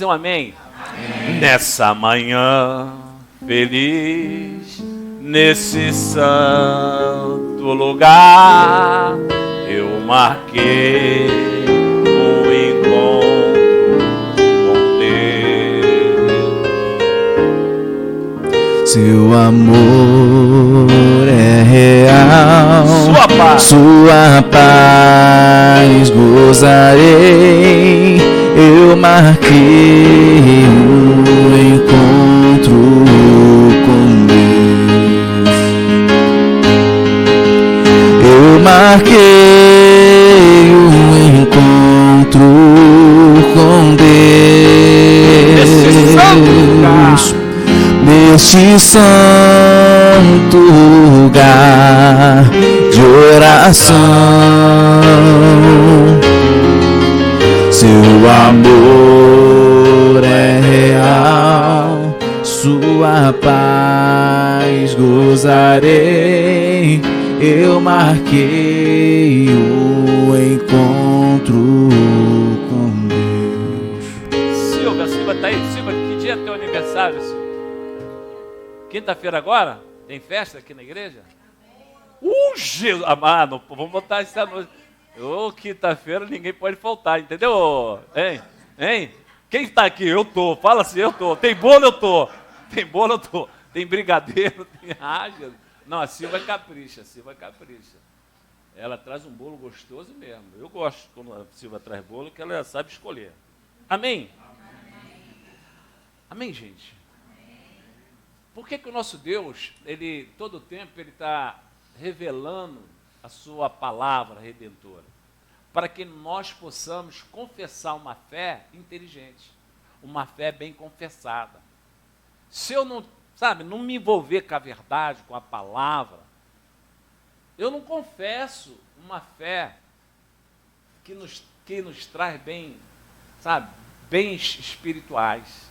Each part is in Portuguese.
Um amém? Nessa manhã feliz, nesse santo lugar, eu marquei um encontro com Deus. Seu amor é real, sua paz gozarei. Eu marquei um encontro com Deus. Eu marquei um encontro com Deus. Neste santo lugar de oração. Seu amor é real, sua paz gozarei. Eu marquei o encontro com Deus. Silva, tá aí? Silva, que dia é teu aniversário, Silva? Quinta-feira agora? Tem festa aqui na igreja? Jesus! Mano, vamos botar isso à noite. Quinta-feira ninguém pode faltar, entendeu? Hein? Quem está aqui? Eu tô. Fala assim, eu tô. Tem bolo, eu tô. Tem bolo, eu tô. Tem brigadeiro, tem raja. Não, a Silva capricha, Ela traz um bolo gostoso mesmo. Eu gosto quando a Silva traz bolo, que ela sabe escolher. Amém? Amém, gente? Por que o nosso Deus, ele todo tempo, ele está revelando a sua palavra redentora, para que nós possamos confessar uma fé inteligente, uma fé bem confessada. Se eu não me envolver com a verdade, com a palavra, eu não confesso uma fé que nos traz bens espirituais.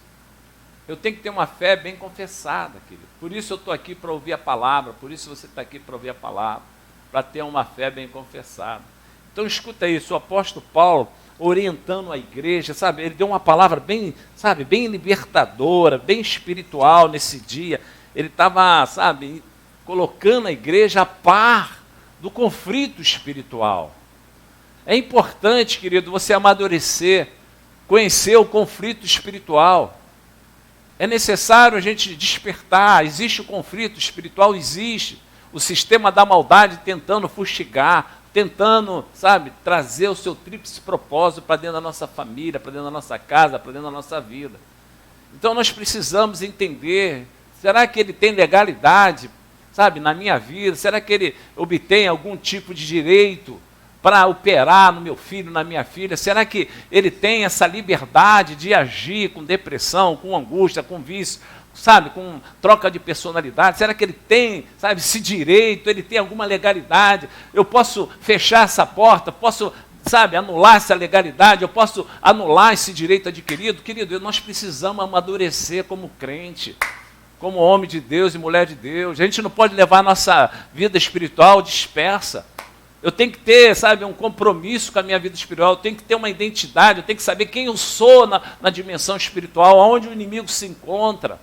Eu tenho que ter uma fé bem confessada, querido. Por isso eu estou aqui para ouvir a palavra, por isso você está aqui para ouvir a palavra, para ter uma fé bem confessada. Então escuta isso, o apóstolo Paulo, orientando a igreja, ele deu uma palavra bem libertadora, bem espiritual nesse dia. Ele estava, colocando a igreja a par do conflito espiritual. É importante, querido, você amadurecer, conhecer o conflito espiritual. É necessário a gente despertar. Existe o conflito espiritual, existe. O sistema da maldade tentando fustigar, tentando, trazer o seu tríplice propósito para dentro da nossa família, para dentro da nossa casa, para dentro da nossa vida. Então nós precisamos entender, será que ele tem legalidade, na minha vida? Será que ele obtém algum tipo de direito para operar no meu filho, na minha filha? Será que ele tem essa liberdade de agir com depressão, com angústia, com vício, com troca de personalidade? Será que ele tem, esse direito? Ele tem alguma legalidade? Eu posso fechar essa porta? Posso, anular essa legalidade? Eu posso anular esse direito adquirido? Querido, nós precisamos amadurecer como crente, como homem de Deus e mulher de Deus. A gente não pode levar a nossa vida espiritual dispersa. Eu tenho que ter, um compromisso com a minha vida espiritual, eu tenho que ter uma identidade, eu tenho que saber quem eu sou na dimensão espiritual, onde o inimigo se encontra.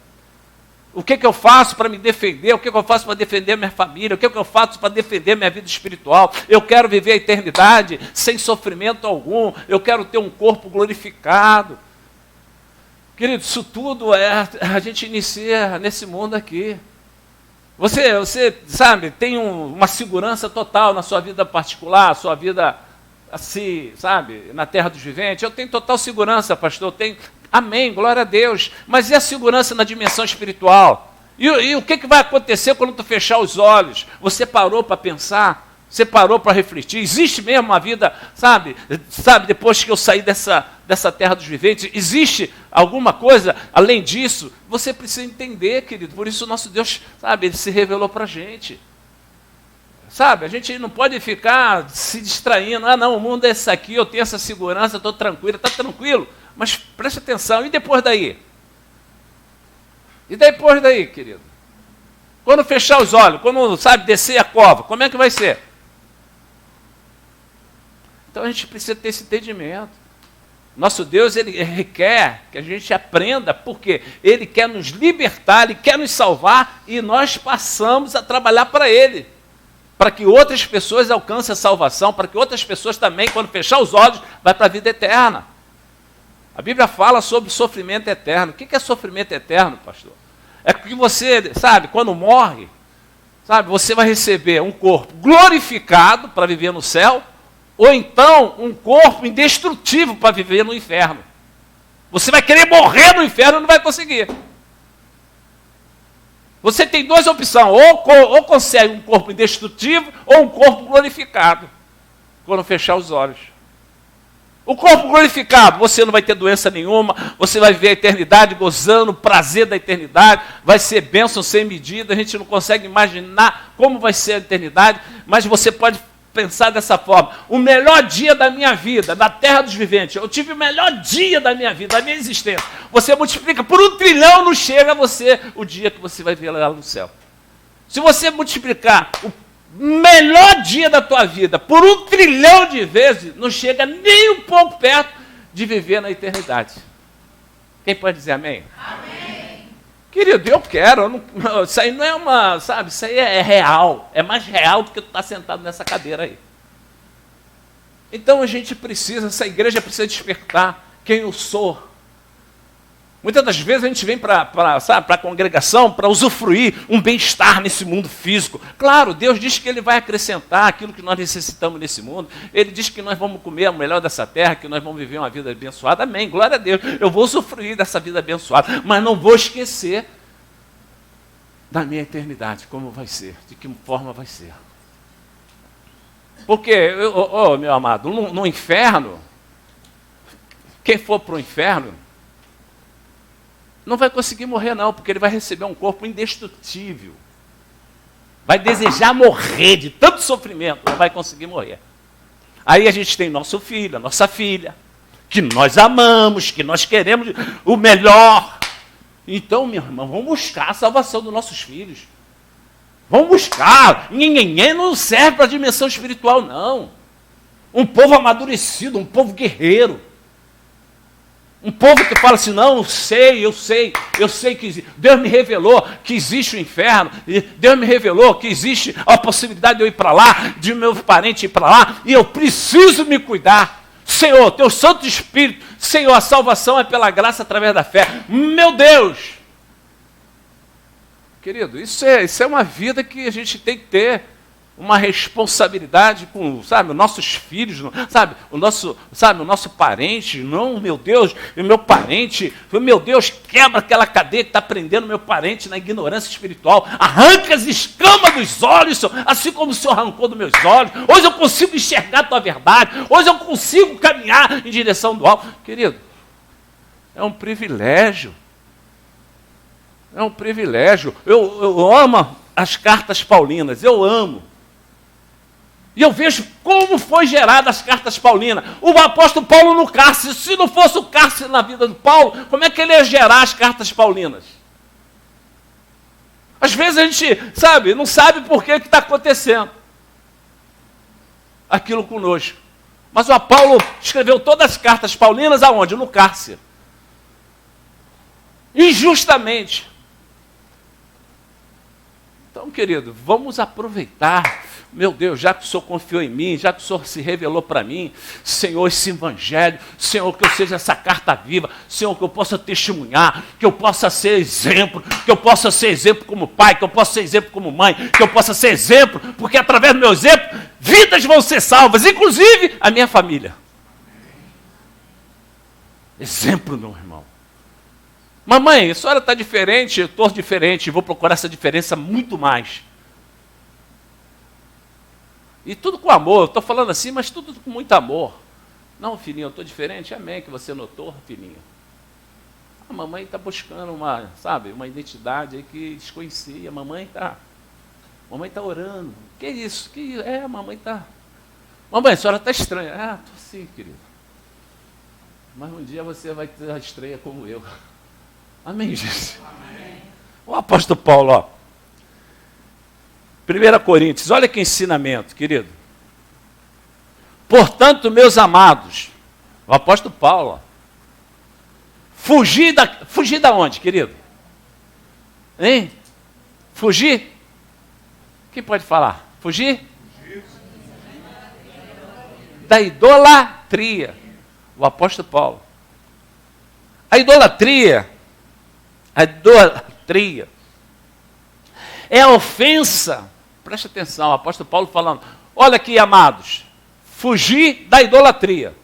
O que eu faço para me defender? O que eu faço para defender a minha família? O que eu faço para defender a minha vida espiritual? Eu quero viver a eternidade sem sofrimento algum, eu quero ter um corpo glorificado. Querido, isso tudo a gente inicia nesse mundo aqui. Você tem uma segurança total na sua vida particular, sua vida assim, na terra dos viventes. Eu tenho total segurança, pastor, eu tenho, amém, glória a Deus. Mas e a segurança na dimensão espiritual? E o que vai acontecer quando tu fechar os olhos? Você parou para pensar? Você parou para refletir? Existe mesmo uma vida, depois que eu saí dessa terra dos viventes? Existe alguma coisa além disso? Você precisa entender, querido. Por isso o nosso Deus, ele se revelou para a gente. A gente não pode ficar se distraindo. Não, o mundo é esse aqui, eu tenho essa segurança, estou tranquilo. Está tranquilo, mas preste atenção. E depois daí? E depois daí, querido? Quando fechar os olhos, quando, descer a cova, como é que vai ser? Então a gente precisa ter esse entendimento. Nosso Deus, Ele requer que a gente aprenda, porque Ele quer nos libertar, Ele quer nos salvar, e nós passamos a trabalhar para Ele, para que outras pessoas alcancem a salvação, para que outras pessoas também, quando fechar os olhos, vá para a vida eterna. A Bíblia fala sobre sofrimento eterno. O que é sofrimento eterno, pastor? É que você, sabe, quando morre, sabe, você vai receber um corpo glorificado para viver no céu, ou então um corpo indestrutível para viver no inferno. Você vai querer morrer no inferno e não vai conseguir. Você tem duas opções, ou consegue um corpo indestrutível ou um corpo glorificado, quando fechar os olhos. O corpo glorificado, você não vai ter doença nenhuma, você vai ver a eternidade gozando o prazer da eternidade, vai ser bênção sem medida, a gente não consegue imaginar como vai ser a eternidade, mas você pode pensar dessa forma: o melhor dia da minha vida, na terra dos viventes, eu tive o melhor dia da minha vida, da minha existência. Você multiplica por 1 trilhão, não chega a você o dia que você vai ver lá no céu. Se você multiplicar o melhor dia da tua vida por 1 trilhão de vezes, não chega nem um pouco perto de viver na eternidade. Quem pode dizer amém? Amém. Querido, eu quero. Isso aí não é uma, sabe, isso aí é real. É mais real do que tu estar sentado nessa cadeira aí. Então a gente precisa, essa igreja precisa despertar quem eu sou. Muitas das vezes a gente vem para a congregação para usufruir um bem-estar nesse mundo físico. Claro, Deus diz que Ele vai acrescentar aquilo que nós necessitamos nesse mundo. Ele diz que nós vamos comer o melhor dessa terra, que nós vamos viver uma vida abençoada. Amém, glória a Deus. Eu vou usufruir dessa vida abençoada, mas não vou esquecer da minha eternidade, como vai ser, de que forma vai ser. Porque, meu amado, no inferno, quem for para o inferno, não vai conseguir morrer não, porque ele vai receber um corpo indestrutível. Vai desejar morrer de tanto sofrimento, não vai conseguir morrer. Aí a gente tem nosso filho, a nossa filha, que nós amamos, que nós queremos o melhor. Então, meu irmão, vamos buscar a salvação dos nossos filhos. Vamos buscar. Ninguém não serve para a dimensão espiritual, não. Um povo amadurecido, um povo guerreiro. Um povo que fala assim: não, eu sei que Deus me revelou que existe o inferno, e Deus me revelou que existe a possibilidade de eu ir para lá, de meu parente ir para lá, e eu preciso me cuidar. Senhor, teu Santo Espírito, Senhor, a salvação é pela graça através da fé. Meu Deus! Querido, isso é uma vida que a gente tem que ter uma responsabilidade com, sabe, os nossos filhos, sabe, o nosso parente. Não, meu Deus, o meu parente, meu Deus, quebra aquela cadeia que está prendendo meu parente na ignorância espiritual, arranca as escamas dos olhos, Senhor, assim como o Senhor arrancou dos meus olhos. Hoje eu consigo enxergar a tua verdade, hoje eu consigo caminhar em direção do alto. Querido, é um privilégio, eu amo as cartas paulinas, eu amo. E eu vejo como foi gerada as cartas paulinas. O apóstolo Paulo no cárcere. Se não fosse o cárcere na vida do Paulo, como é que ele ia gerar as cartas paulinas? Às vezes a gente, sabe, não sabe por que está acontecendo aquilo conosco. Mas o Paulo escreveu todas as cartas paulinas aonde? No cárcere. Injustamente. Então, querido, vamos aproveitar. Meu Deus, já que o Senhor confiou em mim, já que o Senhor se revelou para mim, Senhor, esse evangelho, Senhor, que eu seja essa carta viva, Senhor, que eu possa testemunhar, que eu possa ser exemplo, que eu possa ser exemplo como pai, que eu possa ser exemplo como mãe, que eu possa ser exemplo, porque através do meu exemplo, vidas vão ser salvas, inclusive a minha família. Exemplo, meu irmão. Mamãe, a senhora está diferente, eu estou diferente, vou procurar essa diferença muito mais. E tudo com amor, eu estou falando assim, mas tudo com muito amor. Não, filhinho, eu estou diferente, amém, que você notou, filhinho. A mamãe está buscando uma identidade aí que desconhecia. A mamãe está orando. Que isso? A mamãe está... Mamãe, a senhora está estranha. Ah, estou sim, querido. Mas um dia você vai ter a estranha como eu. Amém, gente? Amém. O apóstolo Paulo, ó. 1 Coríntios, olha que ensinamento, querido. Portanto, meus amados, O apóstolo Paulo. Fugir da onde, querido? Hein? Fugir? Quem pode falar? Fugir? Da idolatria. O apóstolo Paulo. A idolatria é a ofensa. Preste atenção, o apóstolo Paulo falando. Olha aqui, amados. Fugir da idolatria.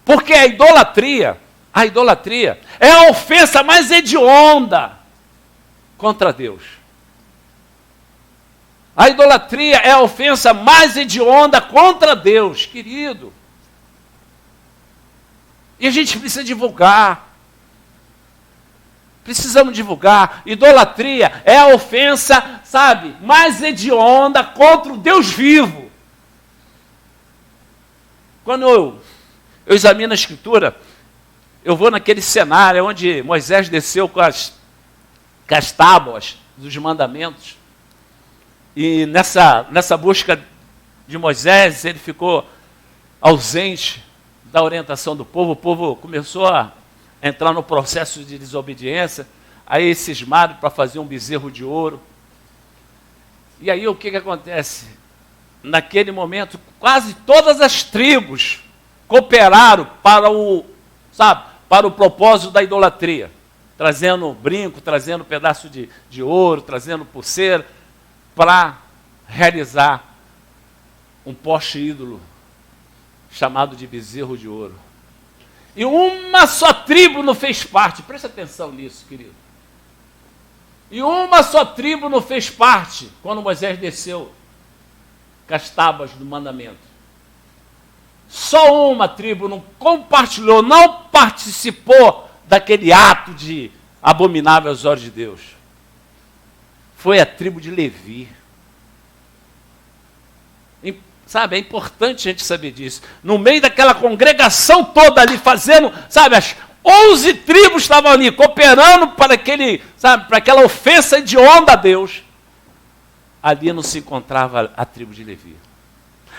Porque a idolatria é a ofensa mais hedionda contra Deus. A idolatria é a ofensa mais hedionda contra Deus, querido. E a gente precisa divulgar. Precisamos divulgar. Idolatria é a ofensa, sabe, mais hedionda contra o Deus vivo. Quando eu examino a Escritura, eu vou naquele cenário onde Moisés desceu com as tábuas dos mandamentos. E nessa busca de Moisés, ele ficou ausente da orientação do povo. O povo começou a entrar no processo de desobediência. Aí cismaram para fazer um bezerro de ouro. E aí o que acontece? Naquele momento, quase todas as tribos cooperaram para o propósito da idolatria. Trazendo brinco, trazendo pedaço de ouro, trazendo pulseira, para realizar um poste ídolo chamado de bezerro de ouro. E uma só tribo não fez parte. Presta atenção nisso, querido. E uma só tribo não fez parte quando Moisés desceu com as tábuas do mandamento. Só uma tribo não compartilhou, não participou daquele ato de abominável aos olhos de Deus. Foi a tribo de Levi. Sabe, é importante a gente saber disso. No meio daquela congregação toda ali fazendo, sabe, as 11 tribos estavam ali, cooperando para para aquela ofensa hedionda a Deus. Ali não se encontrava a tribo de Levi.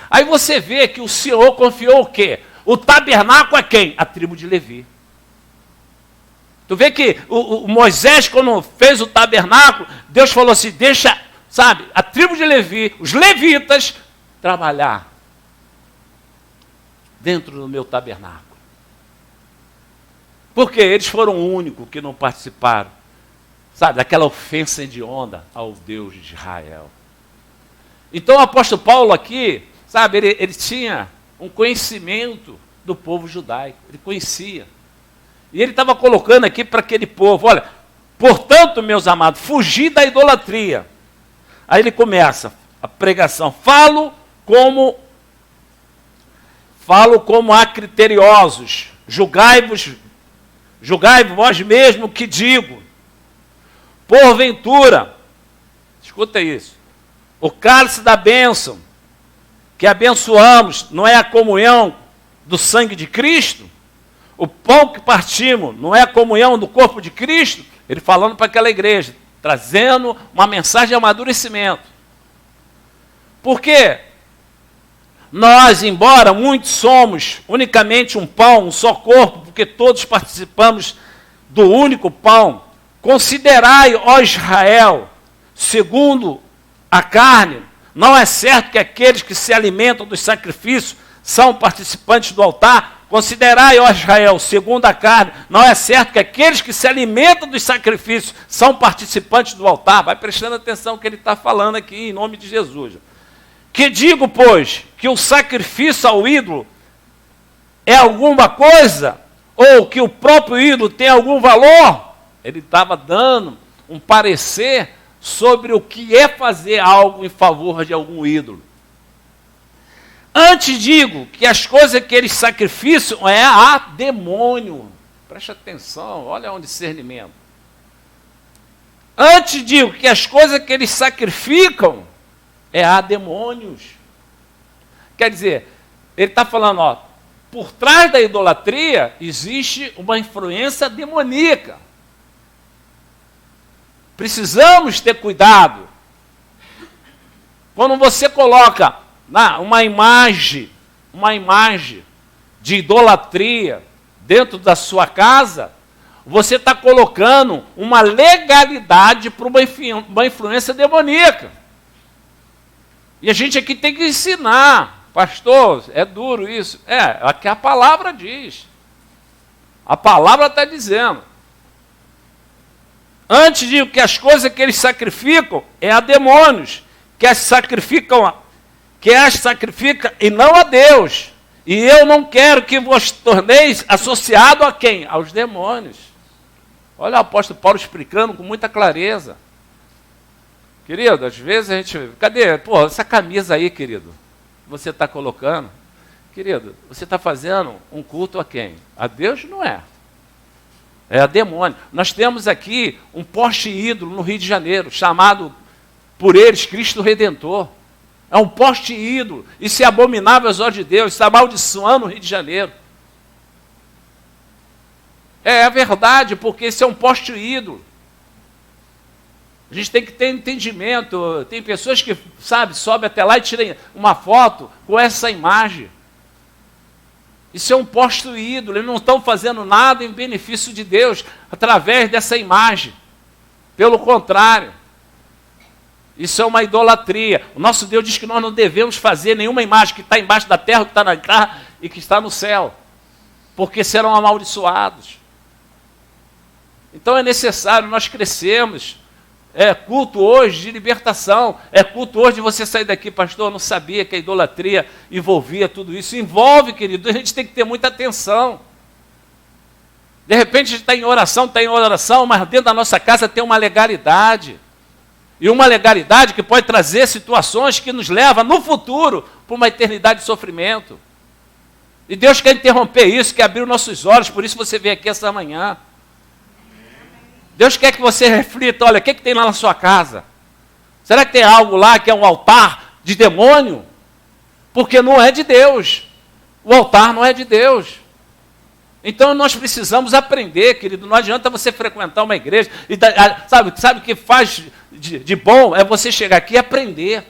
Aí você vê que o Senhor confiou o quê? O tabernáculo a quem? A tribo de Levi. Tu vê que o Moisés, quando fez o tabernáculo, Deus falou assim, deixa, sabe, a tribo de Levi, os levitas, trabalhar dentro do meu tabernáculo. Porque eles foram o único que não participaram, sabe, daquela ofensa hedionda ao Deus de Israel. Então o apóstolo Paulo aqui, sabe, ele tinha um conhecimento do povo judaico, ele conhecia. E ele estava colocando aqui para aquele povo, olha, portanto, meus amados, fugir da idolatria. Aí ele começa a pregação, falo como a criteriosos, julgai-vos vós mesmos que digo. Porventura, escuta isso, o cálice da bênção que abençoamos não é a comunhão do sangue de Cristo? O pão que partimos não é a comunhão do corpo de Cristo? Ele falando para aquela igreja, trazendo uma mensagem de amadurecimento. Porque nós, embora muitos somos unicamente um pão, um só corpo, porque todos participamos do único pão, considerai, ó Israel, segundo a carne, não é certo que aqueles que se alimentam dos sacrifícios são participantes do altar? Considerai, ó Israel, segundo a carne, não é certo que aqueles que se alimentam dos sacrifícios são participantes do altar? Vai prestando atenção no que ele está falando aqui, em nome de Jesus. Que digo, pois, que o sacrifício ao ídolo é alguma coisa? Ou que o próprio ídolo tem algum valor? Ele estava dando um parecer sobre o que é fazer algo em favor de algum ídolo. Antes digo que as coisas que eles sacrificam é a demônio. Preste atenção, olha o discernimento. Antes digo que as coisas que eles sacrificam é a demônios. Quer dizer, ele está falando, ó, por trás da idolatria existe uma influência demoníaca. Precisamos ter cuidado. Quando você coloca uma imagem de idolatria dentro da sua casa, você está colocando uma legalidade para uma influência demoníaca. E a gente aqui tem que ensinar. Pastor, é duro isso. É que a palavra diz. A palavra está dizendo. Antes de que as coisas que eles sacrificam, é a demônios, que as sacrificam e não a Deus. E eu não quero que vos torneis associado a quem? Aos demônios. Olha o apóstolo Paulo explicando com muita clareza. Querido, às vezes a gente... Cadê? Pô, essa camisa aí, querido, você está colocando. Querido, você está fazendo um culto a quem? A Deus não é. É a demônio. Nós temos aqui um poste ídolo no Rio de Janeiro, chamado por eles Cristo Redentor. É um poste ídolo. Isso é abominável aos olhos de Deus. Está amaldiçoando o Rio de Janeiro. É verdade, porque esse é um poste ídolo. A gente tem que ter entendimento. Tem pessoas que, sobe até lá e tiram uma foto com essa imagem. Isso é um poste ídolo. Eles não estão fazendo nada em benefício de Deus através dessa imagem. Pelo contrário. Isso é uma idolatria. O nosso Deus diz que nós não devemos fazer nenhuma imagem que está embaixo da terra, que está na terra e que está no céu. Porque serão amaldiçoados. Então é necessário nós crescermos. É culto hoje de libertação. É culto hoje de você sair daqui, pastor, eu não sabia que a idolatria envolvia tudo isso. Envolve, querido, a gente tem que ter muita atenção. De repente a gente está em oração, mas dentro da nossa casa tem uma legalidade. E uma legalidade que pode trazer situações que nos levam no futuro para uma eternidade de sofrimento. E Deus quer interromper isso, quer abrir os nossos olhos, por isso você veio aqui essa manhã. Deus quer que você reflita, olha, o que tem lá na sua casa? Será que tem algo lá que é um altar de demônio? Porque não é de Deus. O altar não é de Deus. Então nós precisamos aprender, querido. Não adianta você frequentar uma igreja. Sabe o que faz de bom? É você chegar aqui e aprender.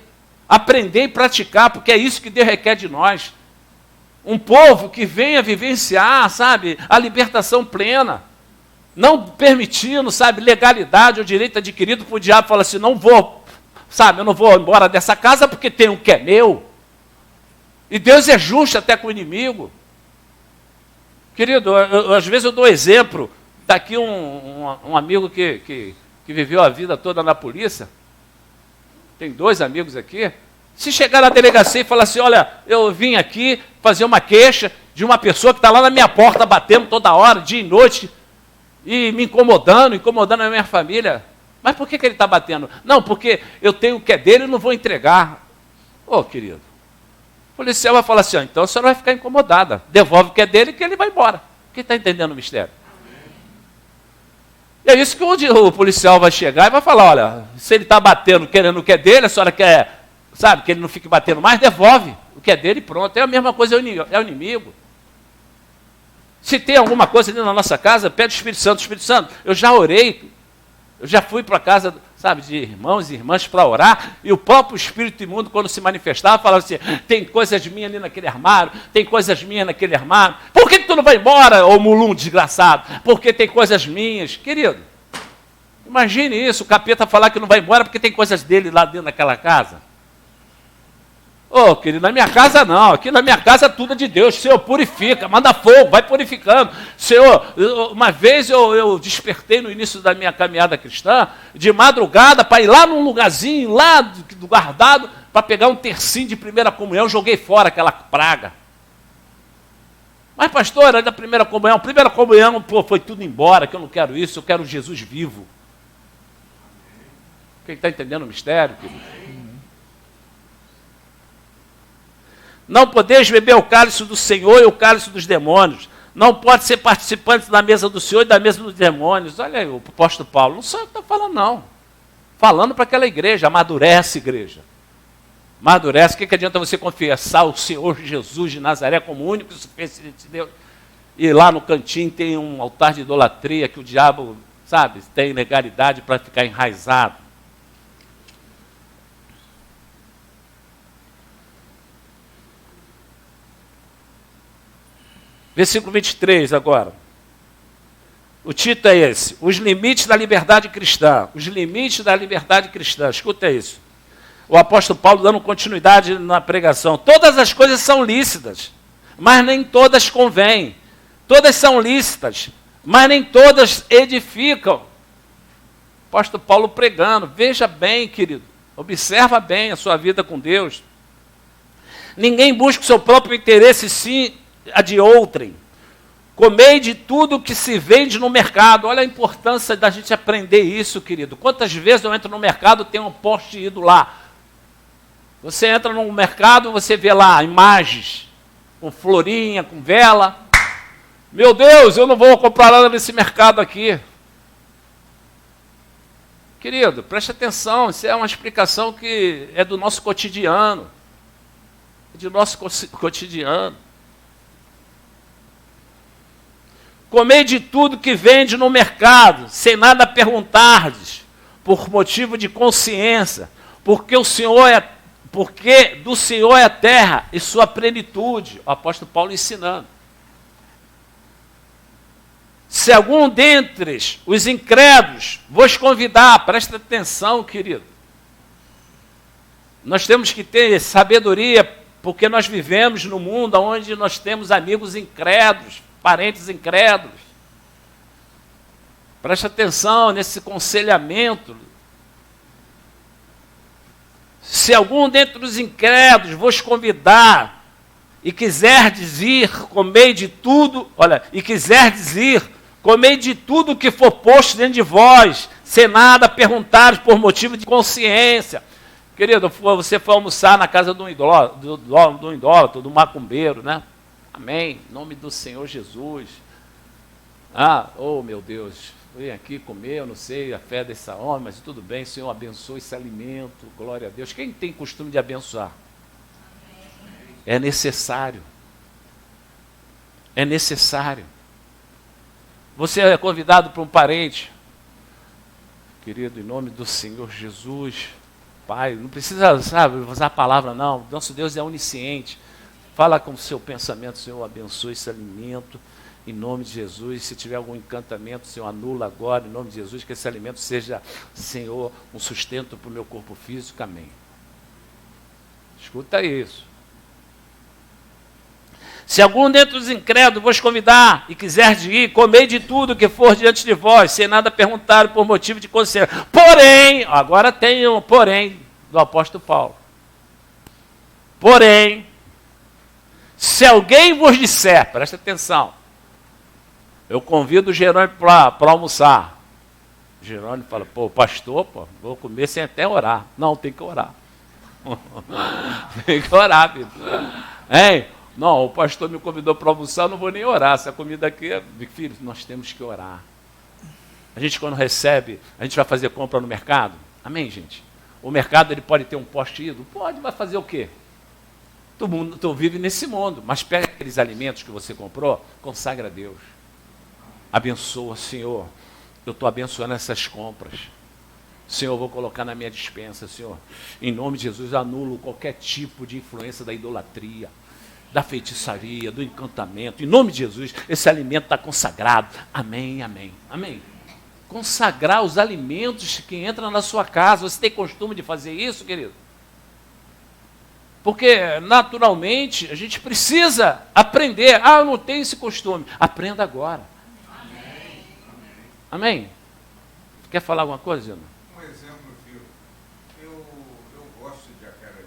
Aprender e praticar, porque é isso que Deus requer de nós. Um povo que venha vivenciar, a libertação plena. Não permitindo, legalidade ou direito adquirido para o diabo falar assim, não vou, eu não vou embora dessa casa porque tem um que é meu. E Deus é justo até com o inimigo. Querido, às vezes eu dou exemplo, está aqui um amigo que viveu a vida toda na polícia, tem 2 amigos aqui, se chegar na delegacia e falar assim, olha, eu vim aqui fazer uma queixa de uma pessoa que está lá na minha porta batendo toda hora, dia e noite, e me incomodando a minha família. Mas por que ele está batendo? Não, porque eu tenho o que é dele e não vou entregar. Querido, o policial vai falar assim, então a senhora vai ficar incomodada. Devolve o que é dele que ele vai embora. Quem está entendendo o mistério? E é isso que o policial vai chegar e vai falar, olha, se ele está batendo, querendo o que é dele, a senhora quer, que ele não fique batendo mais, devolve o que é dele e pronto. É a mesma coisa, é o inimigo. Se tem alguma coisa dentro da nossa casa, pede o Espírito Santo, eu já orei, eu já fui para a casa, de irmãos e irmãs para orar, e o próprio espírito imundo, quando se manifestava, falava assim, tem coisas minhas ali naquele armário, tem coisas minhas naquele armário, por que tu não vai embora, ô mulum desgraçado? Porque tem coisas minhas. Querido, imagine isso, o capeta falar que não vai embora porque tem coisas dele lá dentro daquela casa. Querido, na minha casa não, aqui na minha casa tudo é de Deus, Senhor, purifica, manda fogo, vai purificando. Senhor, uma vez eu despertei no início da minha caminhada cristã, de madrugada, para ir lá num lugarzinho, lá do guardado, para pegar um tercinho de primeira comunhão, joguei fora aquela praga. Mas pastor, era da primeira comunhão, foi tudo embora, que eu não quero isso, eu quero Jesus vivo. Quem está entendendo o mistério, querido? Não podeis beber o cálice do Senhor e o cálice dos demônios. Não pode ser participante da mesa do Senhor e da mesa dos demônios. Olha aí o apóstolo Paulo. Não sou eu que estou falando, não. Falando para aquela igreja. Amadurece, igreja. Amadurece. O que adianta você confessar o Senhor Jesus de Nazaré como único e suficiente de Deus? E lá no cantinho tem um altar de idolatria que o diabo, tem legalidade para ficar enraizado. Versículo 23 agora. O título é esse: os limites da liberdade cristã. Os limites da liberdade cristã. Escuta isso. O apóstolo Paulo dando continuidade na pregação. Todas as coisas são lícitas, mas nem todas convêm. Todas são lícitas, mas nem todas edificam. O apóstolo Paulo pregando. Veja bem, querido. Observa bem a sua vida com Deus. Ninguém busca o seu próprio interesse, sim a de outrem. Comei de tudo que se vende no mercado. Olha a importância da gente aprender isso, querido. Quantas vezes eu entro no mercado, tem um poste ido lá. Você entra no mercado, você vê lá imagens com florinha, com vela. Meu Deus, eu não vou comprar nada nesse mercado aqui. Querido, preste atenção, isso é uma explicação que é do nosso cotidiano. É do nosso cotidiano. Comei de tudo que vende no mercado, sem nada perguntardes, por motivo de consciência, porque do Senhor é a terra e sua plenitude. O apóstolo Paulo ensinando. Se algum dentres os incrédulos vos convidar, presta atenção, querido. Nós temos que ter sabedoria, porque nós vivemos num mundo onde nós temos amigos incrédulos, parentes incrédulos. Preste atenção nesse aconselhamento. Se algum dentre os incrédulos vos convidar e quiserdes ir, comei de tudo, comei de tudo que for posto dentro de vós, sem nada perguntares por motivo de consciência. Querido, você foi almoçar na casa do idólatra, do macumbeiro, né? Amém. Em nome do Senhor Jesus. Meu Deus, vem aqui comer, eu não sei a fé desse homem, mas tudo bem, Senhor, abençoe esse alimento, glória a Deus. Quem tem costume de abençoar? É necessário. É necessário. Você é convidado para um parente. Querido, em nome do Senhor Jesus, Pai, não precisa, usar a palavra, não. Nosso Deus é onisciente. Fala com o seu pensamento, Senhor, abençoe esse alimento, em nome de Jesus. Se tiver algum encantamento, Senhor, anula agora, em nome de Jesus, que esse alimento seja, Senhor, um sustento para o meu corpo físico, amém. Escuta isso. Se algum dentre os incrédulos vos convidar e quiser ir, comei de tudo que for diante de vós, sem nada perguntar por motivo de consciência. Porém, agora tem um porém do apóstolo Paulo. Porém, se alguém vos disser, presta atenção, eu convido o Jerônimo para almoçar. O Jerônimo fala, pastor, vou comer sem até orar. Não, tem que orar. Tem que orar, filho. Hein? Não, o pastor me convidou para almoçar, eu não vou nem orar. Essa comida aqui, filho, nós temos que orar. A gente quando recebe, a gente vai fazer compra no mercado. Amém, gente? O mercado ele pode ter um poste ídolo? Pode, vai fazer o quê? Tu vive nesse mundo, mas pega aqueles alimentos que você comprou, consagra a Deus. Abençoa, Senhor. Eu estou abençoando essas compras. Senhor, eu vou colocar na minha despensa, Senhor. Em nome de Jesus, anulo qualquer tipo de influência da idolatria, da feitiçaria, do encantamento. Em nome de Jesus, esse alimento está consagrado. Amém, amém, amém. Consagrar os alimentos que entram na sua casa. Você tem costume de fazer isso, querido? Porque, naturalmente, a gente precisa aprender. Eu não tenho esse costume. Aprenda agora. Amém. Amém? Quer falar alguma coisa, Gino? Um exemplo, filho. Eu gosto de acarajé,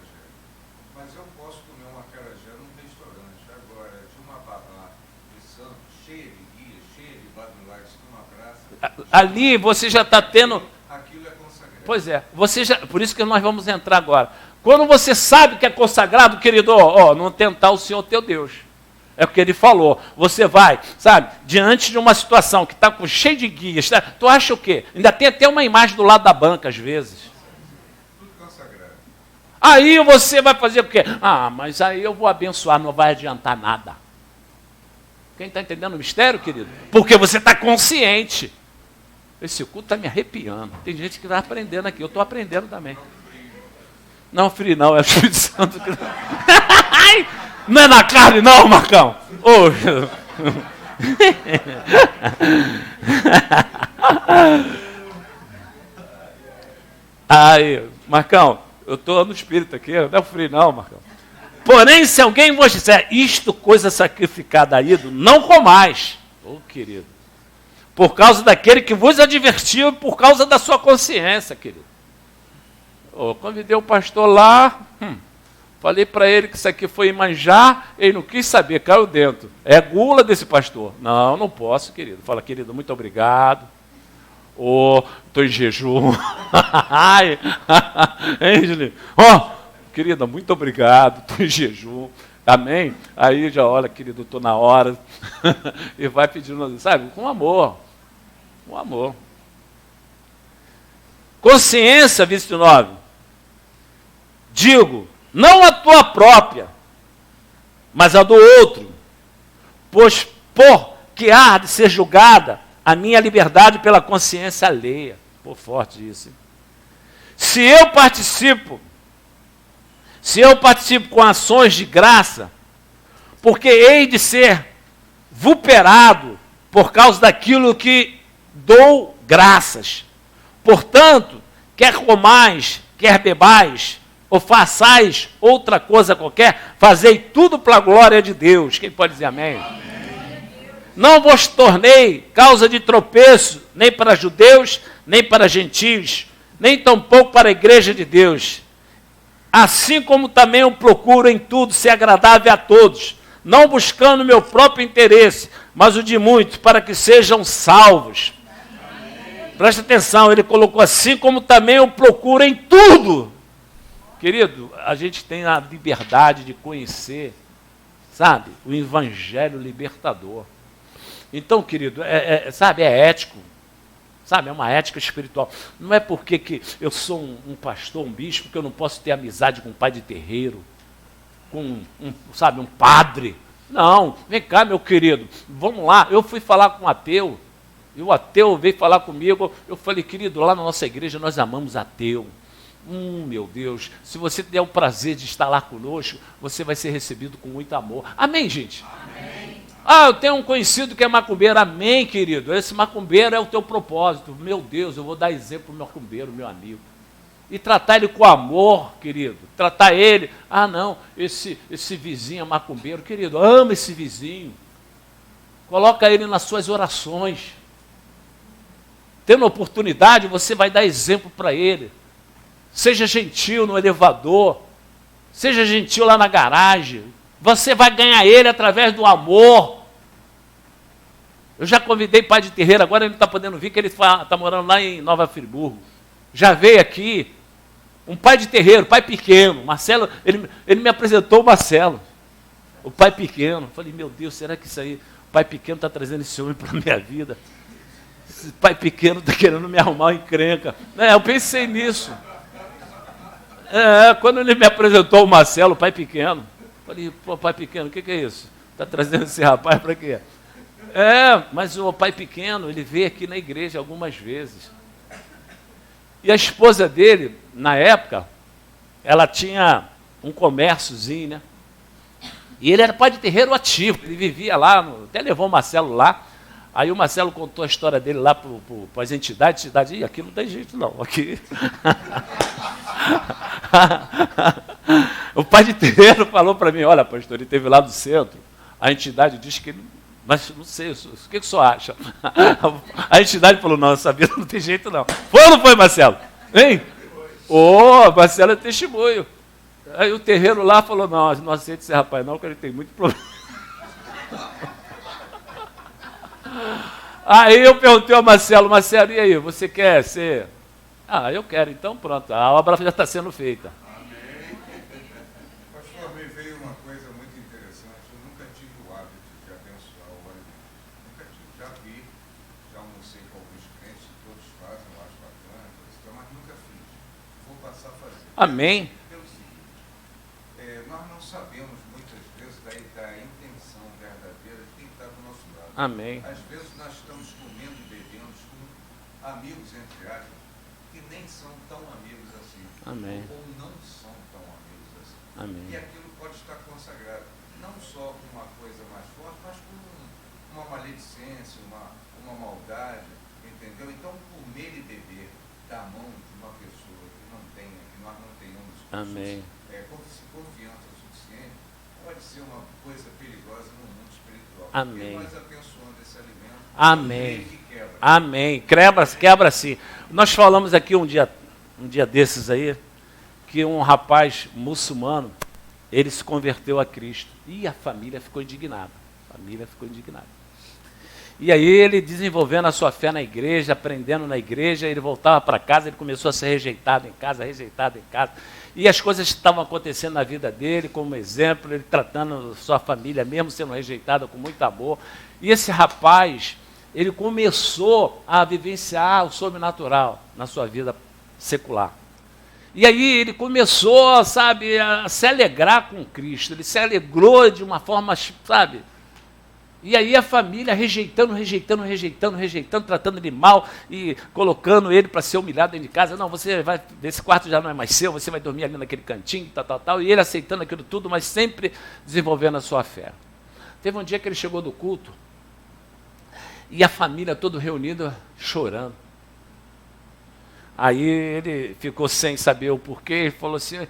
mas eu posso comer um acarajé num restaurante. Agora, de uma babá de santo, cheia de guia, cheia de badulares, numa praça... Ali você já está tendo... Aquilo é consagrado. Pois é. Por isso que nós vamos entrar agora. Quando você sabe que é consagrado, querido, não tentar o Senhor teu Deus. É o que ele falou. Você vai, diante de uma situação que está cheio de guias, tu acha o quê? Ainda tem até uma imagem do lado da banca, às vezes. Tudo consagrado. Aí você vai fazer o quê? Mas aí eu vou abençoar, não vai adiantar nada. Quem está entendendo o mistério, querido? Porque você está consciente. Esse culto está me arrepiando. Tem gente que está aprendendo aqui, eu estou aprendendo também. Não, frio não, é o Espírito Santo. Não é na carne não, Marcão. Aí, Marcão, eu estou no espírito aqui, não é frio não, Marcão. Porém, se alguém vos disser, isto coisa sacrificada a ídolo, não comais. Ô, querido, por causa daquele que vos advertiu e por causa da sua consciência, querido. Convidei o pastor lá, falei para ele que isso aqui foi manjar, ele não quis saber, caiu dentro. É gula desse pastor. Não, não posso, querido. Fala, querido, muito obrigado. Estou em jejum. Ai, querida, muito obrigado, estou em jejum. Amém? Aí já olha, querido, estou na hora. E vai pedindo, sabe, com amor. Com amor. Consciência, 29. Digo, não a tua própria, mas a do outro. Pois por que há de ser julgada a minha liberdade pela consciência alheia. Pô, forte isso. Hein? Se eu participo com ações de graça, porque hei de ser vulperado por causa daquilo que dou graças. Portanto, quer comais, quer bebais, ou façais outra coisa qualquer, fazei tudo para a glória de Deus. Quem pode dizer amém? Amém. Não vos tornei causa de tropeço, nem para judeus, nem para gentios, nem tampouco para a igreja de Deus. Assim como também eu procuro em tudo ser agradável a todos, não buscando meu próprio interesse, mas o de muitos, para que sejam salvos. Presta atenção, ele colocou assim como também eu procuro em tudo. Querido, a gente tem a liberdade de conhecer, sabe, o evangelho libertador. Então, querido, é ético, sabe, é uma ética espiritual. Não é porque que eu sou um pastor, um bispo, que eu não posso ter amizade com um pai de terreiro, com um padre. Não, vem cá, meu querido, vamos lá. Eu fui falar com um ateu, e o ateu veio falar comigo. Eu falei, querido, lá na nossa igreja nós amamos ateu. Meu Deus, se você der o prazer de estar lá conosco, você vai ser recebido com muito amor. Amém, gente? Amém. Eu tenho um conhecido que é macumbeiro. Amém, querido. Esse macumbeiro é o teu propósito. Meu Deus, eu vou dar exemplo para o macumbeiro, meu amigo. E tratar ele com amor, querido. Tratar ele, não, esse vizinho é macumbeiro. Querido, ama esse vizinho. Coloca ele nas suas orações. Tendo oportunidade, você vai dar exemplo para ele. Seja gentil no elevador, seja gentil lá na garagem. Você vai ganhar ele através do amor. Eu já convidei pai de terreiro, agora ele não está podendo vir, que ele está morando lá em Nova Friburgo. Já veio aqui um pai de terreiro, pai pequeno. Marcelo, ele me apresentou o Marcelo, o pai pequeno. Falei, meu Deus, será que isso aí, o pai pequeno está trazendo esse homem para a minha vida? Esse pai pequeno está querendo me arrumar uma encrenca. Eu pensei nisso. Quando ele me apresentou o Marcelo, o pai pequeno, falei, pô, pai pequeno, o que é isso? Está trazendo esse rapaz para quê? Mas o pai pequeno, ele veio aqui na igreja algumas vezes. E a esposa dele, na época, ela tinha um comérciozinho, né? E ele era pai de terreiro ativo, ele vivia lá, até levou o Marcelo lá. Aí o Marcelo contou a história dele lá para as entidades, e aqui não tem jeito não, aqui... O pai de terreiro falou para mim, olha, pastor, ele esteve lá no centro, a entidade diz que ele, mas não sei, o que o senhor acha? A entidade falou, não, essa vida não tem jeito não. Foi ou não foi, Marcelo? Hein? Marcelo é testemunho. Aí o terreiro lá falou, não aceita esse rapaz não, porque ele tem muito problema. Aí eu perguntei ao Marcelo, e aí, você quer ser... eu quero, então pronto, a obra já está sendo feita. Amém. Pastor, me veio uma coisa muito interessante. Eu nunca tive o hábito de abençoar o alimento. Nunca tive, já almocei com alguns crentes, todos fazem, eu acho bacana, mas nunca fiz. Vou passar a fazer. Amém. Pelo seguinte, nós não sabemos muitas vezes da intenção verdadeira de quem está do nosso lado. Amém. Às vezes nós estamos comendo e bebendo com amigos, entre aspas, que nem são tão amigos assim. Amém. Ou não são tão amigos assim. Amém. E aquilo pode estar consagrado, não só com uma coisa mais forte, mas com uma maledicência, uma maldade, entendeu? Então, comer e beber da mão de uma pessoa que nós não tenhamos Amém. confiança suficiente, pode ser uma coisa perigosa no mundo espiritual. Amém. Porque nós abençoando esse alimento, Amém. ele que quebra. Amém. Quebra sim. Nós falamos aqui um dia desses aí, que um rapaz muçulmano, ele se converteu a Cristo. E a família ficou indignada. E aí ele desenvolvendo a sua fé na igreja, aprendendo na igreja, ele voltava para casa, ele começou a ser rejeitado em casa. E as coisas que estavam acontecendo na vida dele, como exemplo, ele tratando sua família, mesmo sendo rejeitada com muito amor. E esse rapaz, ele começou a vivenciar o sobrenatural na sua vida secular. E aí ele começou, sabe, a se alegrar com Cristo. Ele se alegrou de uma forma, sabe? E aí a família rejeitando, tratando ele mal e colocando ele para ser humilhado dentro de casa. Não, você vai, esse quarto já não é mais seu, você vai dormir ali naquele cantinho, tal. E ele aceitando aquilo tudo, mas sempre desenvolvendo a sua fé. Teve um dia que ele chegou do culto e a família toda reunida chorando. Aí ele ficou sem saber o porquê, e falou assim,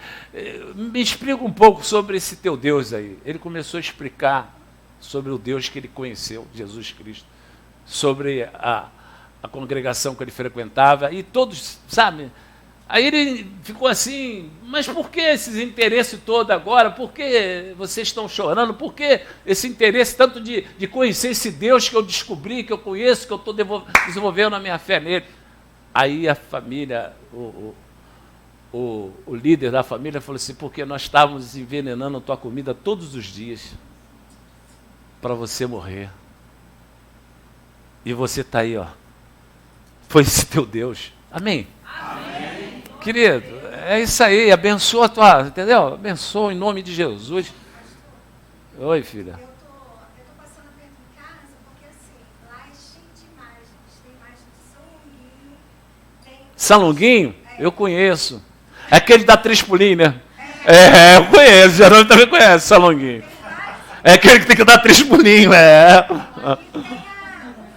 me explica um pouco sobre esse teu Deus aí. Ele começou a explicar sobre o Deus que ele conheceu, Jesus Cristo, sobre a congregação que ele frequentava, e todos, sabe? Aí ele ficou assim, mas por que esse interesse todo agora? Por que vocês estão chorando? Por que esse interesse tanto de conhecer esse Deus que eu descobri, que eu conheço, que eu estou desenvolvendo a minha fé nele? Aí a família, o líder da família falou assim, porque nós estávamos envenenando a tua comida todos os dias para você morrer. E você está aí, ó. Foi esse teu Deus. Amém? Amém? Querido, é isso aí. Abençoa a tua, entendeu? Abençoa em nome de Jesus. Oi, filha. Eu tô passando perto de casa porque assim, lá é cheio de imagens. Tem imagem de São Longuinho, tem... São Longuinho? Eu conheço. É aquele da Três Pulinhos, né? É, eu conheço. Geraldo também conhece São Longuinho. É aquele que tem que dar 3 pulinhos, E tem o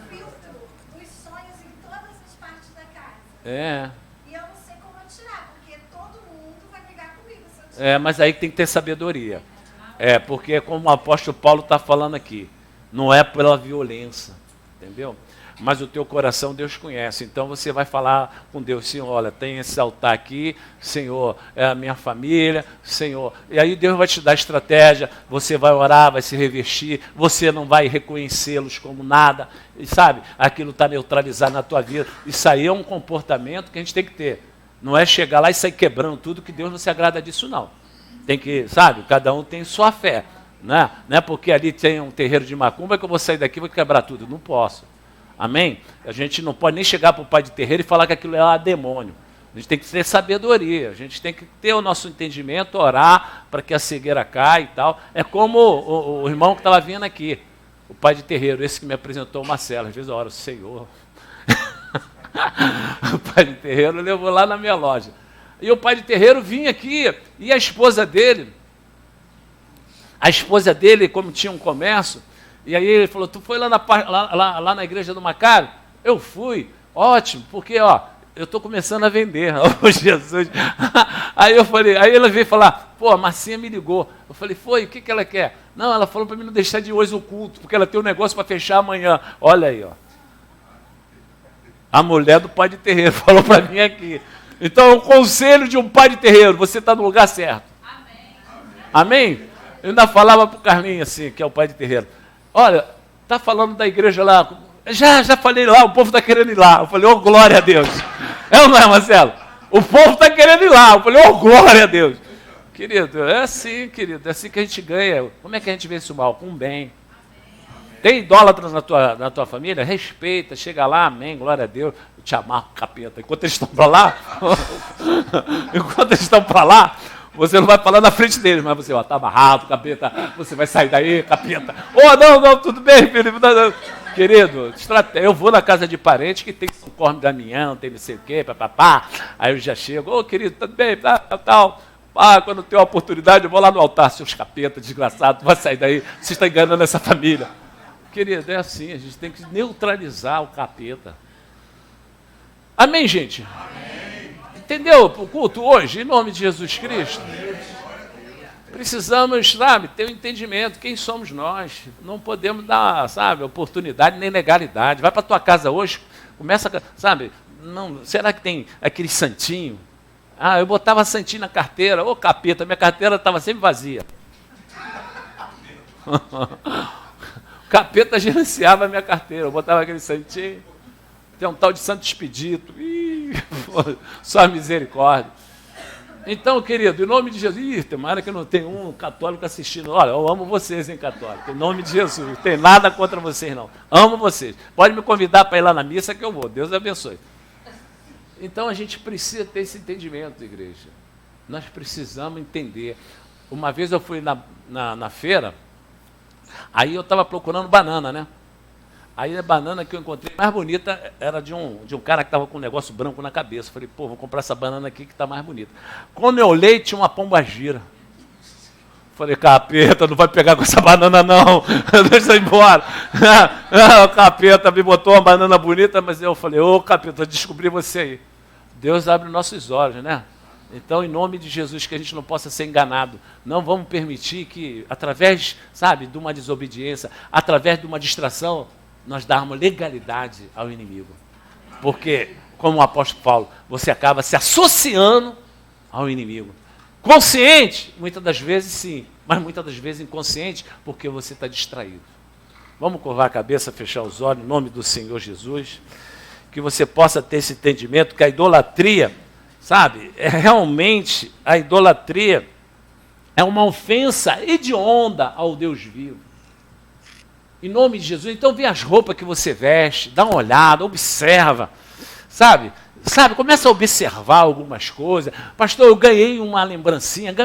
filtro dos sonhos em todas as partes da casa. É. E eu não sei como eu tirar, porque todo mundo vai brigar comigo se eu tirar. Mas aí tem que ter sabedoria. Porque como o apóstolo Paulo está falando aqui, não é pela violência, entendeu? Mas o teu coração Deus conhece, então você vai falar com Deus, Senhor, olha, tem esse altar aqui, Senhor, é a minha família, Senhor, e aí Deus vai te dar estratégia, você vai orar, vai se revestir, você não vai reconhecê-los como nada, e sabe, aquilo está neutralizado na tua vida, isso aí é um comportamento que a gente tem que ter, não é chegar lá e sair quebrando tudo, que Deus não se agrada disso não, tem que, sabe, cada um tem sua fé, né? Não é porque ali tem um terreiro de macumba que eu vou sair daqui e vou quebrar tudo, não posso. Amém? A gente não pode nem chegar para o pai de terreiro e falar que aquilo é demônio. A gente tem que ter sabedoria, a gente tem que ter o nosso entendimento, orar para que a cegueira caia e tal. É como o irmão que estava vindo aqui, o pai de terreiro, esse que me apresentou o Marcelo. Às vezes eu oro, Senhor. O pai de terreiro levou lá na minha loja. E o pai de terreiro vinha aqui, e a esposa dele, como tinha um comércio, e aí ele falou, tu foi lá na igreja do Macário? Eu fui, ótimo, porque ó, eu estou começando a vender, oh Jesus. Aí ela veio falar, pô, a Marcinha me ligou. Eu falei, foi, o que ela quer? Não, ela falou para mim não deixar de hoje o culto, porque ela tem um negócio para fechar amanhã. Olha aí, ó. A mulher do pai de terreiro falou para mim aqui. Então, o conselho de um pai de terreiro, você está no lugar certo. Amém? Amém? Eu ainda falava para o Carlinhos assim, que é o pai de terreiro. Olha, tá falando da igreja lá. Já falei lá, o povo está querendo ir lá. Eu falei, oh, glória a Deus. É ou não é, Marcelo? O povo está querendo ir lá. Eu falei, oh, glória a Deus. Querido, é assim, querido. É assim que a gente ganha. Como é que a gente vence o mal? Com bem. Tem idólatras na tua família? Respeita, chega lá, amém, glória a Deus. Eu te amarro, capeta. Enquanto eles estão para lá, você não vai falar na frente deles, mas você, ó, tá amarrado, capeta, você vai sair daí, capeta. Oh, não, tudo bem, filho. Não. Querido, eu vou na casa de parente que tem São Corme Damião, tem não sei o quê, papapá. Aí eu já chego, ô querido, tudo bem, tal. Quando tem uma oportunidade, eu vou lá no altar, seus capetas, desgraçados, vai sair daí, você está enganando essa família. Querido, é assim, a gente tem que neutralizar o capeta. Amém, gente? Amém. Entendeu o culto hoje, em nome de Jesus Cristo? Precisamos, sabe, ter um entendimento, quem somos nós. Não podemos dar, sabe, oportunidade nem legalidade. Vai para tua casa hoje, começa, sabe, não, será que tem aquele santinho? Eu botava santinho na carteira, ô capeta, minha carteira estava sempre vazia. O capeta gerenciava a minha carteira, eu botava aquele santinho. Tem um tal de Santo Expedito. Só misericórdia. Então, querido, em nome de Jesus, tomara que não tem um católico assistindo. Olha, eu amo vocês, hein, católico. Em nome de Jesus, não tem nada contra vocês, não. Amo vocês. Pode me convidar para ir lá na missa que eu vou. Deus abençoe. Então, a gente precisa ter esse entendimento, igreja. Nós precisamos entender. Uma vez eu fui na feira, aí eu estava procurando banana, né? Aí a banana que eu encontrei mais bonita era de um cara que estava com um negócio branco na cabeça. Falei, pô, vou comprar essa banana aqui que está mais bonita. Quando eu olhei, tinha uma pombagira. Falei, capeta, não vai pegar com essa banana não. Deixa eu ir embora. O capeta me botou uma banana bonita, mas eu falei, ô capeta, descobri você aí. Deus abre nossos olhos, né? Então, em nome de Jesus, que a gente não possa ser enganado. Não vamos permitir que, através, sabe, de uma desobediência, através de uma distração, nós darmos legalidade ao inimigo. Porque, como o apóstolo Paulo, você acaba se associando ao inimigo. Consciente, muitas das vezes sim, mas muitas das vezes inconsciente, porque você está distraído. Vamos curvar a cabeça, fechar os olhos, em nome do Senhor Jesus. Que você possa ter esse entendimento que a idolatria, sabe, realmente a idolatria é uma ofensa hedionda ao Deus vivo. Em nome de Jesus, então vê as roupas que você veste, dá uma olhada, observa, sabe, começa a observar algumas coisas. Pastor, eu ganhei uma lembrancinha,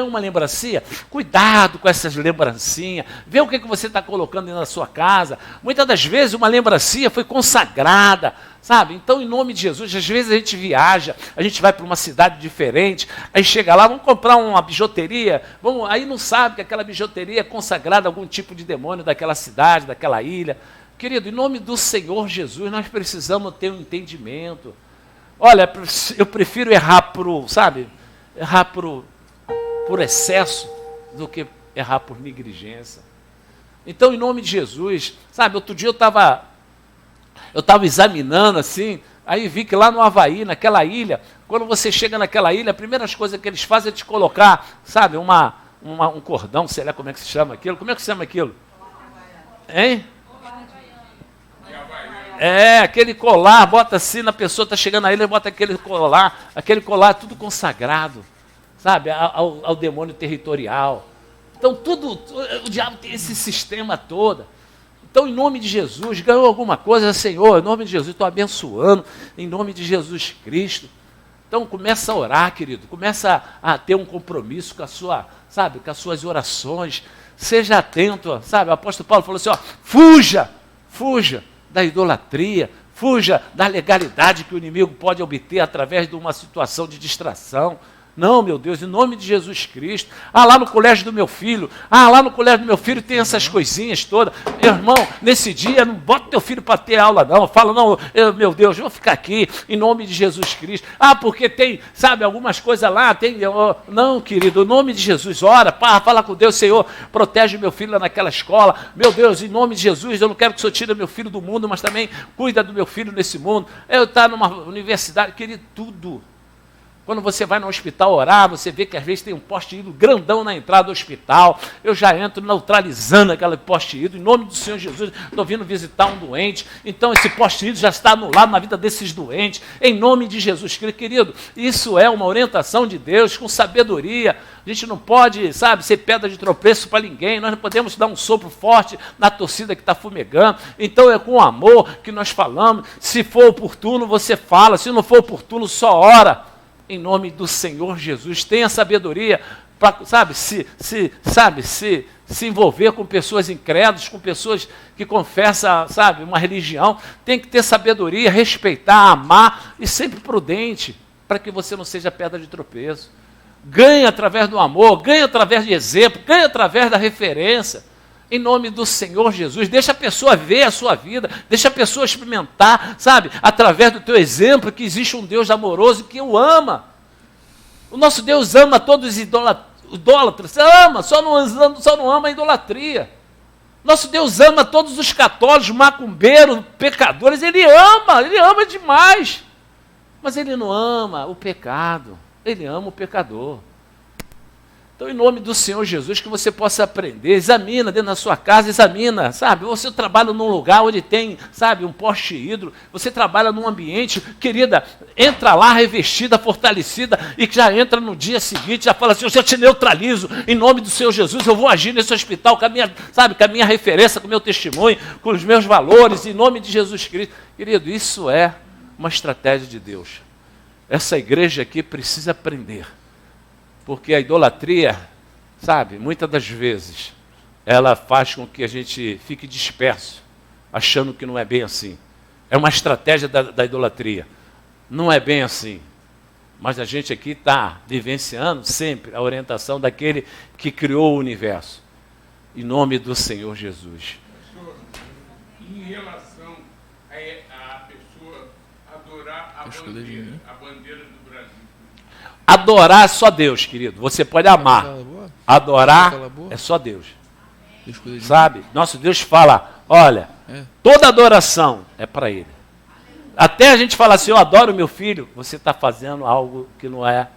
cuidado com essas lembrancinhas, vê o que você está colocando na sua casa. Muitas das vezes uma lembrancinha foi consagrada, sabe? Então, em nome de Jesus, às vezes a gente viaja, a gente vai para uma cidade diferente, aí chega lá, vamos comprar uma bijuteria, aí não sabe que aquela bijuteria é consagrada a algum tipo de demônio daquela cidade, daquela ilha. Querido, em nome do Senhor Jesus, nós precisamos ter um entendimento. Olha, eu prefiro errar por excesso do que errar por negligência. Então, em nome de Jesus, sabe, outro dia eu estava examinando assim, aí vi que lá no Havaí, naquela ilha, quando você chega naquela ilha, a primeira coisa que eles fazem é te colocar, sabe, um cordão, sei lá como é que se chama aquilo. Como é que se chama aquilo? Hein? Aquele colar, bota assim, na pessoa está chegando na ilha, bota aquele colar é tudo consagrado, sabe, ao demônio territorial. Então o diabo tem esse sistema todo. Então, em nome de Jesus, ganhou alguma coisa, Senhor, em nome de Jesus, estou abençoando, em nome de Jesus Cristo. Então, começa a orar, querido, começa a ter um compromisso com com as suas orações, seja atento, sabe, o apóstolo Paulo falou assim, fuja da idolatria, fuja da legalidade que o inimigo pode obter através de uma situação de distração. Não, meu Deus, em nome de Jesus Cristo. Lá no colégio do meu filho, tem essas coisinhas todas. Meu irmão, nesse dia, não bota teu filho para ter aula, não. Fala, não, meu Deus, eu vou ficar aqui, em nome de Jesus Cristo. Porque tem, sabe, algumas coisas lá, não, querido, em nome de Jesus, ora, fala com Deus, Senhor, protege meu filho lá naquela escola. Meu Deus, em nome de Jesus, eu não quero que o Senhor tire meu filho do mundo, mas também cuida do meu filho nesse mundo. Eu estou numa universidade, querido, tudo. Quando você vai no hospital orar, você vê que às vezes tem um poste-ídolo grandão na entrada do hospital. Eu já entro neutralizando aquele poste-ídolo. Em nome do Senhor Jesus, estou vindo visitar um doente. Então esse poste-ídolo já está anulado na vida desses doentes. Em nome de Jesus Cristo, querido, isso é uma orientação de Deus com sabedoria. A gente não pode, sabe, ser pedra de tropeço para ninguém. Nós não podemos dar um sopro forte na torcida que está fumegando. Então é com amor que nós falamos. Se for oportuno, você fala. Se não for oportuno, só ora. Em nome do Senhor Jesus, tenha sabedoria para, se envolver com pessoas incrédulas, com pessoas que confessam, uma religião. Tem que ter sabedoria, respeitar, amar e sempre prudente, para que você não seja pedra de tropeço. Ganhe através do amor, ganhe através de exemplo, ganhe através da referência. Em nome do Senhor Jesus, deixa a pessoa ver a sua vida, deixa a pessoa experimentar, sabe, através do teu exemplo, que existe um Deus amoroso que o ama. O nosso Deus ama todos os idólatras, ama, só não ama a idolatria. Nosso Deus ama todos os católicos, macumbeiros, pecadores, Ele ama demais. Mas Ele não ama o pecado, Ele ama o pecador. Então, em nome do Senhor Jesus, que você possa aprender, examina dentro da sua casa, examina, sabe? Você trabalha num lugar onde tem, sabe, um poste hidro, você trabalha num ambiente, querida, entra lá revestida, fortalecida, e que já entra no dia seguinte, já fala assim, eu já te neutralizo, em nome do Senhor Jesus, eu vou agir nesse hospital com a minha, sabe, com a minha referência, com o meu testemunho, com os meus valores, em nome de Jesus Cristo. Querido, isso é uma estratégia de Deus. Essa igreja aqui precisa aprender. Porque a idolatria, sabe, muitas das vezes, ela faz com que a gente fique disperso, achando que não é bem assim. É uma estratégia da idolatria. Não é bem assim. Mas a gente aqui está vivenciando sempre a orientação daquele que criou o universo. Em nome do Senhor Jesus. Pastor, em relação a pessoa adorar a bandeira do Brasil. Adorar é só Deus, querido. Você pode amar. Adorar é só Deus. Sabe? Nosso Deus fala, olha, toda adoração é para Ele. Até a gente fala assim, eu adoro meu filho, você está fazendo algo que não é,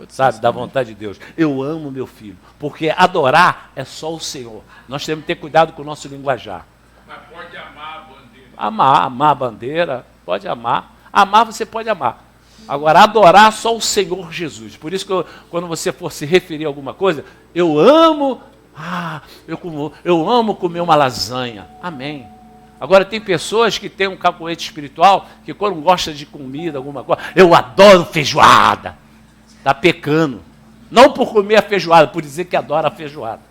sabe, da vontade de Deus. Eu amo meu filho, porque adorar é só o Senhor. Nós temos que ter cuidado com o nosso linguajar. Mas pode amar a bandeira. Amar a bandeira, pode amar. Amar você pode amar. Agora, adorar só o Senhor Jesus. Por isso que quando você for se referir a alguma coisa, eu amo comer uma lasanha. Amém. Agora, tem pessoas que têm um cacoete espiritual, que quando gostam de comida, alguma coisa, eu adoro feijoada. Está pecando. Não por comer a feijoada, por dizer que adora a feijoada.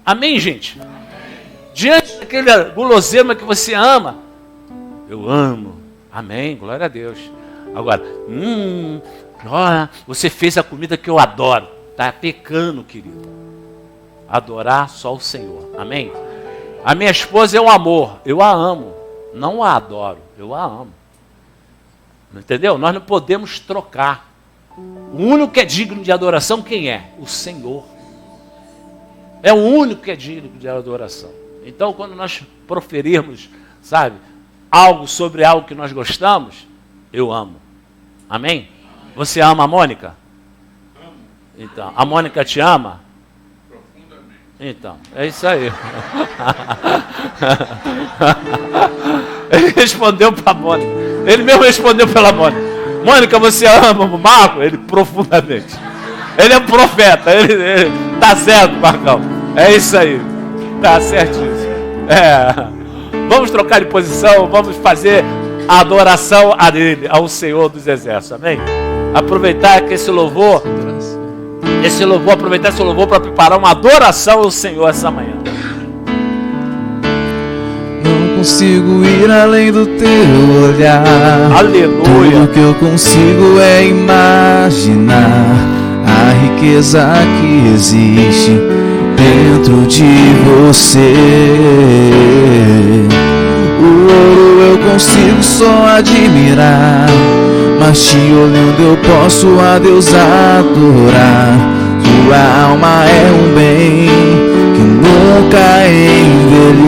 Amém, gente? Amém. Diante daquele guloseima que você ama, eu amo. Amém, glória a Deus. Agora, olha, você fez a comida que eu adoro. Está pecando, querido. Adorar só o Senhor. Amém? A minha esposa é um amor. Eu a amo. Não a adoro. Eu a amo. Entendeu? Nós não podemos trocar. O único que é digno de adoração, quem é? O Senhor. É o único que é digno de adoração. Então, quando nós proferirmos, sabe, algo sobre algo que nós gostamos, eu amo. Amém? Você ama a Mônica? Amo. Então, a Mônica te ama? Profundamente. Então, é isso aí. Ele respondeu para a Mônica. Ele mesmo respondeu pela Mônica. Mônica, você ama o Marco? Ele profundamente. Ele é um profeta. Ele tá certo, Marcão. É isso aí. Tá certíssimo. Vamos trocar de posição. Vamos fazer a adoração a Ele, ao Senhor dos Exércitos, amém? Aproveitar que aproveitar esse louvor para preparar uma adoração ao Senhor essa manhã. Não consigo ir além do teu olhar. Aleluia. Tudo que eu consigo é imaginar a riqueza que existe dentro de você. O ouro eu consigo só admirar, mas te olhando eu posso a Deus adorar. Tua alma é um bem que nunca envelhecerá.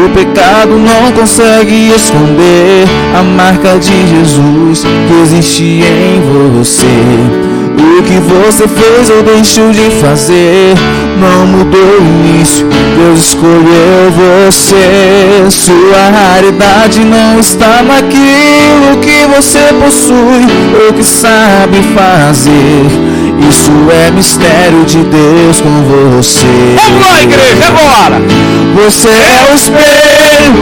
O pecado não consegue esconder a marca de Jesus que existe em você. O que você fez ou deixou de fazer não mudou o início, Deus escolheu você. Sua raridade não está naquilo que você possui ou que sabe fazer. Isso é mistério de Deus com você. Vamos lá, igreja, agora! Você é o espelho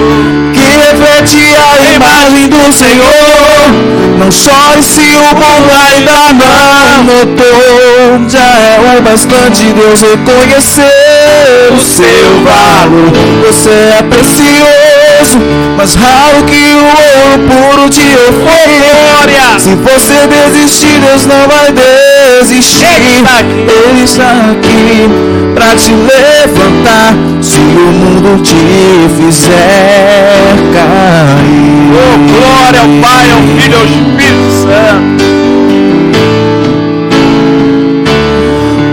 que reflete a imagem do Senhor. Não chore se o mundo ainda não notou. Já é o bastante Deus reconhecer o seu valor. Você é precioso, mais raro que o ouro puro de euforia. Se você desistir, Deus não vai desistir, Ele está aqui pra te levantar. Se o mundo te fizer cair. Oh, glória ao Pai, ao Filho e ao Espírito Santo.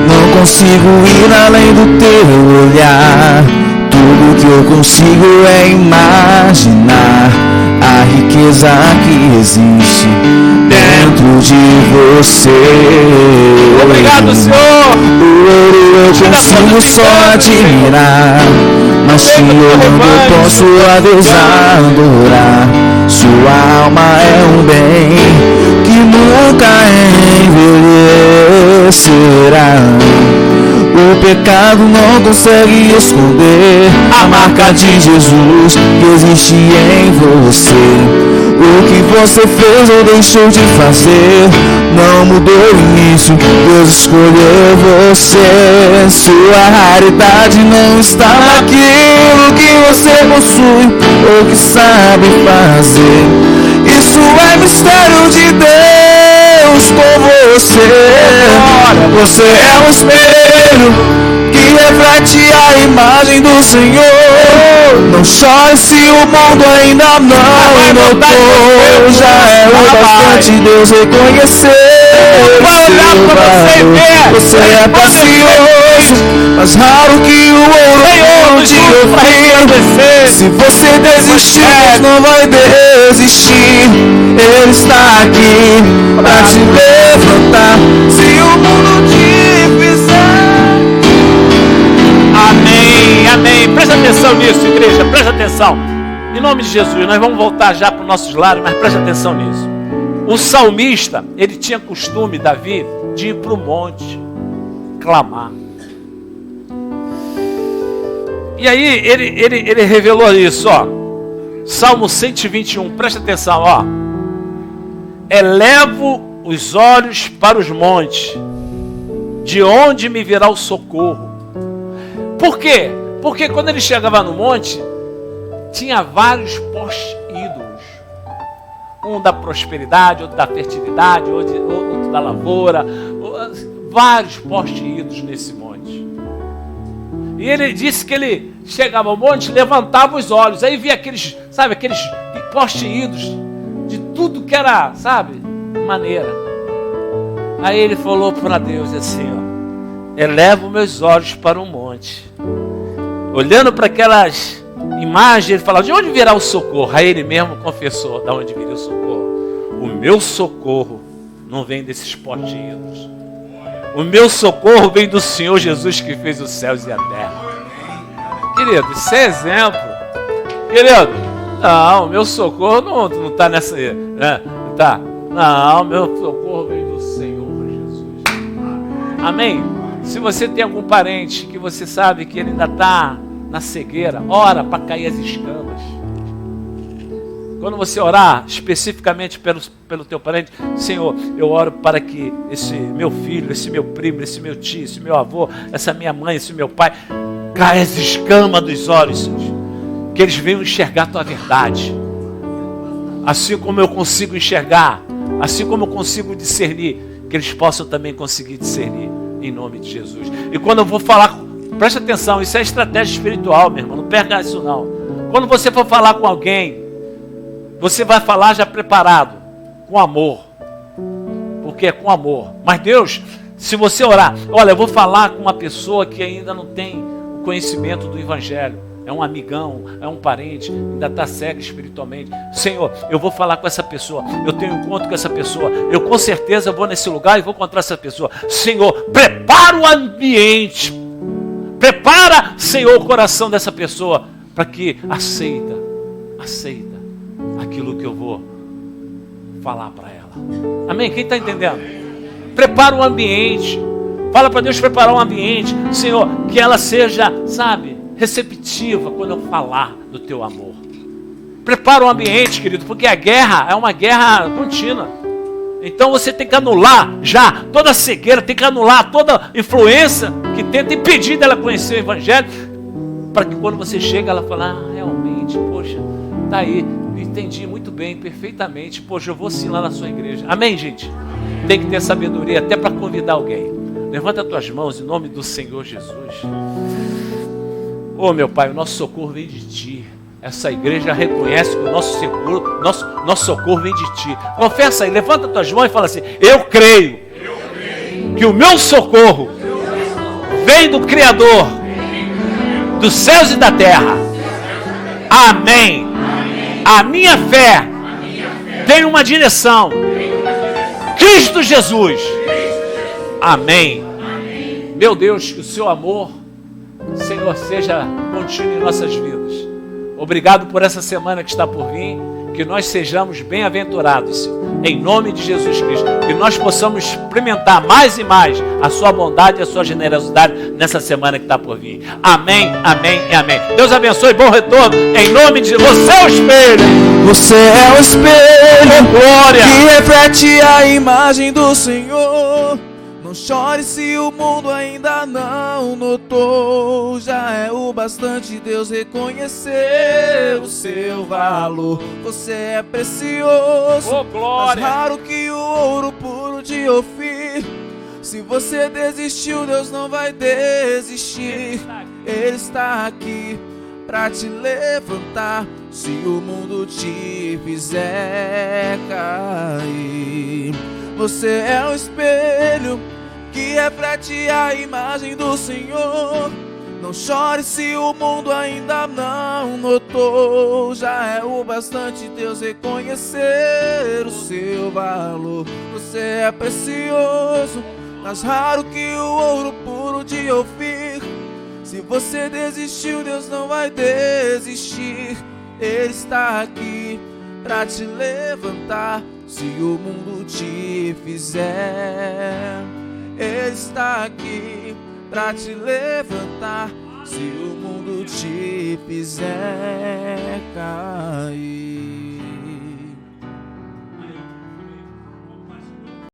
Não consigo ir além do teu olhar. Tudo que eu consigo é imaginar a riqueza que existe dentro de você. Obrigado, Senhor. O ouro eu consigo só admirar, mas te olhando eu posso a Deus adorar. Sua alma é um bem que nunca envelhecerá. O pecado não consegue esconder a marca de Jesus que existe em você. O que você fez ou deixou de fazer não mudou o início, Deus escolheu você. Sua raridade não está naquilo que você possui ou que sabe fazer. Isso é mistério de Deus com você. Você é um espelho que reflete a imagem do Senhor. Não chore se o mundo ainda não notou. Já é o bastante Deus reconhecer. Você é precioso, mais raro que o ouro onde eu fui. Se você desistir, Deus não vai desistir. Ele está aqui pra te levantar. Se o mundo te fizer. Amém, amém. Presta atenção nisso, igreja, presta atenção. Em nome de Jesus, nós vamos voltar já para os nossos lares, mas presta atenção nisso. O salmista, ele tinha costume, Davi, de ir para o monte, clamar. E aí, ele revelou isso, ó. Salmo 121, presta atenção, ó. Elevo os olhos para os montes, de onde me virá o socorro. Por quê? Porque quando ele chegava no monte, tinha vários postes ídolos. Um da prosperidade, outro da fertilidade, outro da lavoura. Vários postes ídolos nesse monte. E ele disse que ele chegava ao monte, levantava os olhos. Aí via aqueles, sabe, aqueles postes ídolos de tudo que era, sabe, maneira. Aí ele falou para Deus assim, ó. Elevo meus olhos para o monte. Olhando para aquelas imagens, ele falava, de onde virá o socorro? Aí ele mesmo confessou, de onde viria o socorro? O meu socorro não vem desses potinhos. O meu socorro vem do Senhor Jesus que fez os céus e a terra. Querido, isso é exemplo. Querido, não, o meu socorro não está nessa... Né? Tá. Não, meu socorro vem do Senhor Jesus. Amém? Se você tem algum parente que você sabe que ele ainda está na cegueira, ora para cair as escamas. Quando você orar especificamente pelo teu parente, Senhor, eu oro para que esse meu filho, esse meu primo, esse meu tio, esse meu avô, essa minha mãe, esse meu pai, caia as escamas dos olhos, Senhor. Que eles venham enxergar a tua verdade. Assim como eu consigo enxergar, assim como eu consigo discernir, que eles possam também conseguir discernir. Em nome de Jesus. E quando eu vou falar, presta atenção, isso é estratégia espiritual, meu irmão, não perca isso não. Quando você for falar com alguém, você vai falar já preparado, com amor, porque é com amor. Mas Deus, se você orar, olha, eu vou falar com uma pessoa que ainda não tem o conhecimento do Evangelho, é um amigão, é um parente, ainda está cego espiritualmente. Senhor, eu vou falar com essa pessoa, eu tenho um encontro com essa pessoa, eu com certeza vou nesse lugar e vou encontrar essa pessoa. Senhor, prepara o ambiente, prepara, Senhor, o coração dessa pessoa, para que aceita aquilo que eu vou falar para ela. Amém? Quem está entendendo? Prepara o ambiente, fala para Deus preparar um ambiente, Senhor, que ela seja, sabe, receptiva quando eu falar do teu amor. Prepara o ambiente, querido, porque a guerra é uma guerra contínua. Então você tem que anular já toda a cegueira, tem que anular toda influência que tenta impedir dela conhecer o Evangelho, para que quando você chega ela fala, realmente, poxa, tá aí, entendi muito bem, perfeitamente, poxa, eu vou sim lá na sua igreja. Amém, gente? Tem que ter sabedoria até para convidar alguém. Levanta as tuas mãos em nome do Senhor Jesus. Oh, meu Pai, o nosso socorro vem de Ti. Essa igreja reconhece que o nosso socorro vem de Ti. Confessa aí, levanta as tuas mãos e fala assim: eu creio que o meu socorro vem do Criador dos céus e da terra. Amém. A minha fé tem uma direção: Cristo Jesus. Amém. Meu Deus, que o seu amor, Senhor, seja contínuo em nossas vidas. Obrigado por essa semana que está por vir. Que nós sejamos bem-aventurados, Senhor, em nome de Jesus Cristo. Que nós possamos experimentar mais e mais a sua bondade e a sua generosidade nessa semana que está por vir. Amém, amém e amém. Deus abençoe, bom retorno, em nome de Jesus. Você é o espelho. Você é o espelho, glória, que reflete a imagem do Senhor. Não chore se o mundo ainda não notou. Já é o bastante Deus reconhecer o seu valor. Você é precioso, oh, glória, mais raro que o ouro puro de Ofir. Se você desistiu, Deus não vai desistir. Ele está aqui pra te levantar. Se o mundo te fizer cair, você é o espelho que reflete a imagem do Senhor. Não chore se o mundo ainda não notou. Já é o bastante Deus reconhecer o seu valor. Você é precioso, mais raro que o ouro puro de Ofir. Se você desistiu, Deus não vai desistir. Ele está aqui pra te levantar. Se o mundo te fizer, Ele está aqui pra te levantar. Se o mundo te fizer cair.